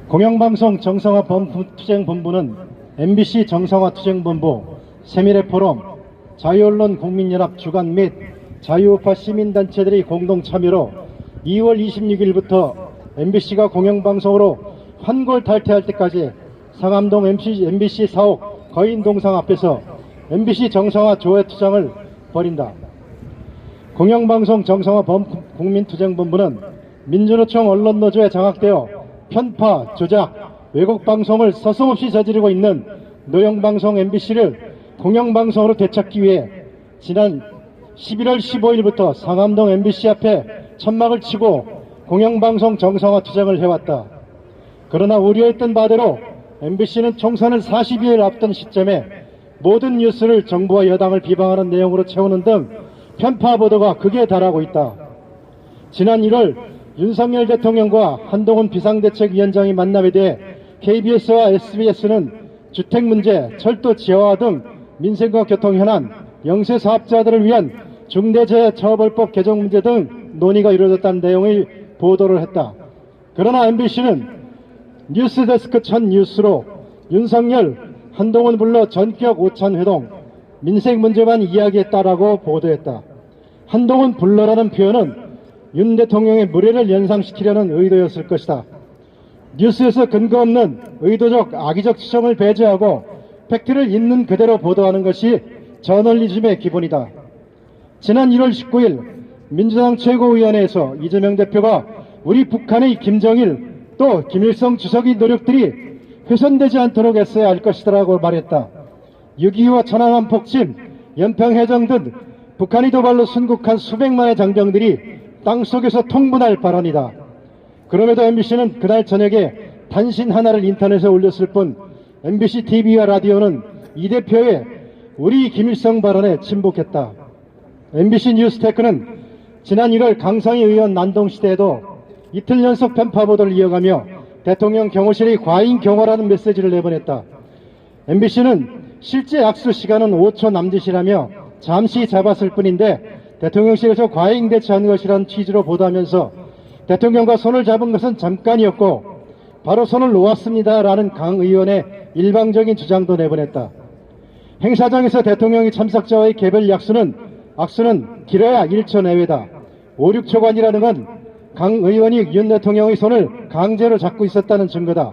공영방송 정상화 투쟁본부는 MBC 정상화 투쟁본부, 세밀의 포럼, 자유언론 국민연합 주간 및 자유우파 시민단체들이 공동 참여로 2월 26일부터 MBC가 공영방송으로 환골탈퇴할 때까지 상암동 MBC 사옥 거인동상 앞에서 MBC 정상화 조회 투쟁을 벌인다. 공영방송 정상화 국민투쟁본부는 민주노총 언론노조에 장악되어 편파, 조작, 왜곡방송을 서슴없이 저지르고 있는 노영방송 MBC를 공영방송으로 되찾기 위해 지난 11월 15일부터 상암동 MBC 앞에 천막을 치고 공영방송 정상화 투쟁을 해왔다. 그러나 우려했던 바대로 MBC는 총선을 40여일 앞둔 시점에 모든 뉴스를 정부와 여당을 비방하는 내용으로 채우는 등 편파 보도가 극에 달하고 있다. 지난 1월 윤석열 대통령과 한동훈 비상대책위원장의 만남에 대해 KBS와 SBS는 주택 문제, 철도 지하화 등 민생과 교통 현안, 영세 사업자들을 위한 중대재해처벌법 개정 문제 등 논의가 이루어졌다는 내용의 보도를 했다. 그러나 MBC는 뉴스데스크 첫 뉴스로 윤석열, 한동훈 불러 전격 오찬회동, 민생 문제만 이야기했다라고 보도했다. 한동훈 불러라는 표현은 윤 대통령의 무례를 연상시키려는 의도였을 것이다. 뉴스에서 근거 없는 의도적 악의적 추정을 배제하고 팩트를 있는 그대로 보도하는 것이 저널리즘의 기본이다. 지난 1월 19일 민주당 최고위원회에서 이재명 대표가 우리 북한의 김정일 또 김일성 주석의 노력들이 훼손되지 않도록 애써야 할 것이다라고 말했다. 6.25 천안함 폭침, 연평해전 등 북한이 도발로 순국한 수백만의 장병들이 땅속에서 통분할 발언이다. 그럼에도 MBC는 그날 저녁에 단신 하나를 인터넷에 올렸을 뿐 MBC TV와 라디오는 이 대표의 우리 김일성 발언에 침묵했다. MBC 뉴스테크는 지난 1월 강성희 의원 난동시대에도 이틀 연속 편파 보도를 이어가며 대통령 경호실의 과잉 경호라는 메시지를 내보냈다. MBC는 실제 악수 시간은 5초 남짓이라며 잠시 잡았을 뿐인데 대통령실에서 과잉 대처한 것이라는 취지로 보도하면서 대통령과 손을 잡은 것은 잠깐이었고 바로 손을 놓았습니다라는 강 의원의 일방적인 주장도 내보냈다. 행사장에서 대통령이 참석자와의 개별 악수는 길어야 1초 내외다. 5, 6초간이라는 건 강 의원이 윤 대통령의 손을 강제로 잡고 있었다는 증거다.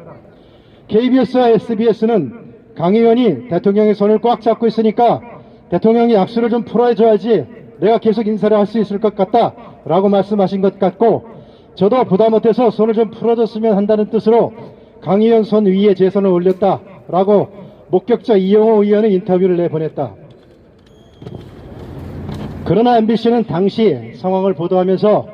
KBS와 SBS는 강 의원이 대통령의 손을 꽉 잡고 있으니까 대통령이 악수를 좀 풀어줘야지 내가 계속 인사를 할 수 있을 것 같다 라고 말씀하신 것 같고 저도 부담 못해서 손을 좀 풀어줬으면 한다는 뜻으로 강 의원 손 위에 제 손을 올렸다 라고 목격자 이용호 의원의 인터뷰를 내보냈다. 그러나 MBC는 당시 상황을 보도하면서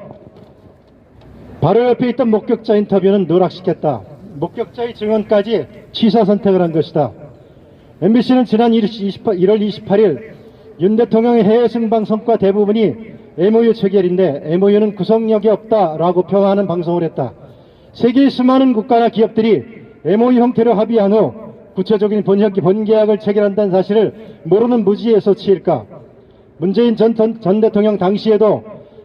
바로 옆에 있던 목격자 인터뷰는 누락시켰다. 목격자의 증언까지 취사 선택을 한 것이다. MBC는 지난 1월 28일 윤 대통령의 해외 승방 성과 대부분이 MOU 체결인데 MOU는 구속력이 없다라고 평하는 방송을 했다. 세계의 수많은 국가나 기업들이 MOU 형태로 합의한 후 구체적인 본계약을 체결한다는 사실을 모르는 무지의 소치일까? 문재인 전 대통령 당시에도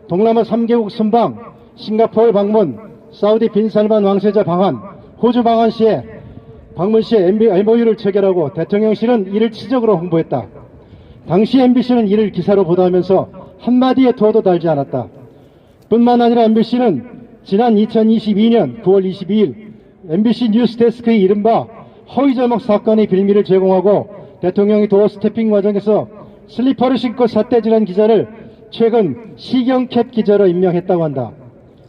동남아 3개국 순방, 싱가포르 방문, 사우디 빈살만 왕세자 방한, 호주 방한 시에 방문 시에 MOU를 체결하고 대통령실은 이를 치적으로 홍보했다. 당시 MBC는 이를 기사로 보도하면서 한마디의 토도 달지 않았다. 뿐만 아니라 MBC는 지난 2022년 9월 22일 MBC 뉴스데스크의 이른바 허위제목 사건의 빌미를 제공하고 대통령이 도어 스태핑 과정에서 슬리퍼를 신고 삿대질한 기자를 최근 시경캡 기자로 임명했다고 한다.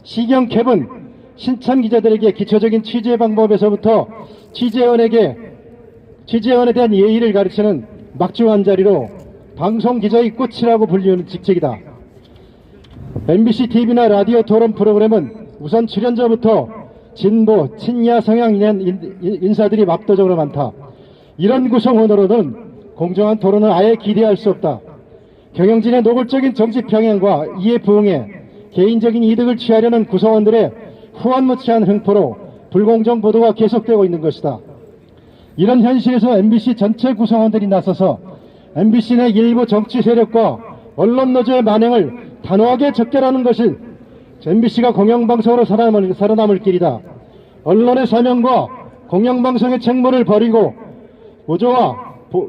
시경캡은 신참 기자들에게 기초적인 취재 방법에서부터 취재원에 대한 예의를 가르치는 막중한 자리로 방송 기자의 꽃이라고 불리는 직책이다. MBC TV나 라디오 토론 프로그램은 우선 출연자부터 진보, 친야 성향 인사들이 압도적으로 많다. 이런 구성원으로는 공정한 토론을 아예 기대할 수 없다. 경영진의 노골적인 정치 평양과 이에 부응해 개인적인 이득을 취하려는 구성원들의 후한무치한 횡포로 불공정 보도가 계속되고 있는 것이다. 이런 현실에서 MBC 전체 구성원들이 나서서 MBC 내 일부 정치 세력과 언론노조의 만행을 단호하게 적결하는 것이 MBC가 공영방송으로 살아남을 길이다. 언론의 사명과 공영방송의 책무를 버리고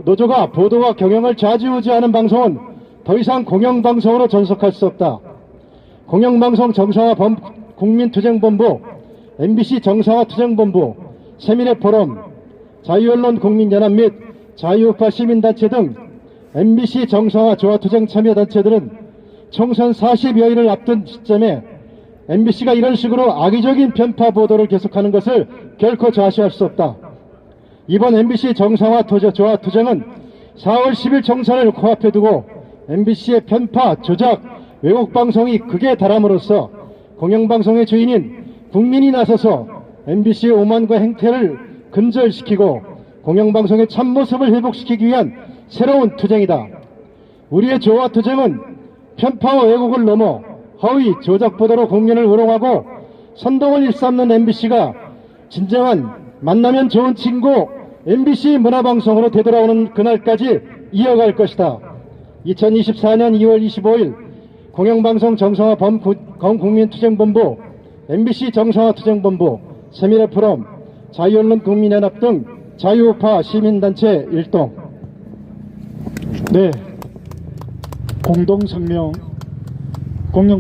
노조가 보도와 경영을 좌지우지하는 방송은 더 이상 공영방송으로 전속할 수 없다. 공영방송 정상화 국민투쟁본부, MBC 정상화 투쟁본부, 세밀의 포럼, 자유언론 국민연합 및 자유우파 시민단체 등 MBC 정상화 조화투쟁 참여단체들은 총선 40여일을 앞둔 시점에 MBC가 이런 식으로 악의적인 편파 보도를 계속하는 것을 결코 좌시할 수 없다. 이번 MBC 정상화 조화투쟁은 4월 10일 총선을 코앞에 두고 MBC의 편파, 조작, 왜곡 방송이 극에 달함으로써 공영방송의 주인인 국민이 나서서 MBC의 오만과 행태를 근절시키고 공영방송의 참모습을 회복시키기 위한 새로운 투쟁이다. 우리의 조화투쟁은 편파와 왜곡을 넘어 허위, 조작 보도로 국민을 우롱하고 선동을 일삼는 MBC가 진정한 만나면 좋은 친구 MBC 문화방송으로 되돌아오는 그날까지 이어갈 것이다. 2024년 2월 25일 공영방송 정상화 국민투쟁본부, MBC 정상화 투쟁본부, 세밀의 포럼, 자유언론 국민연합 등 자유우파 시민단체 일동. 네, 공동성명 공영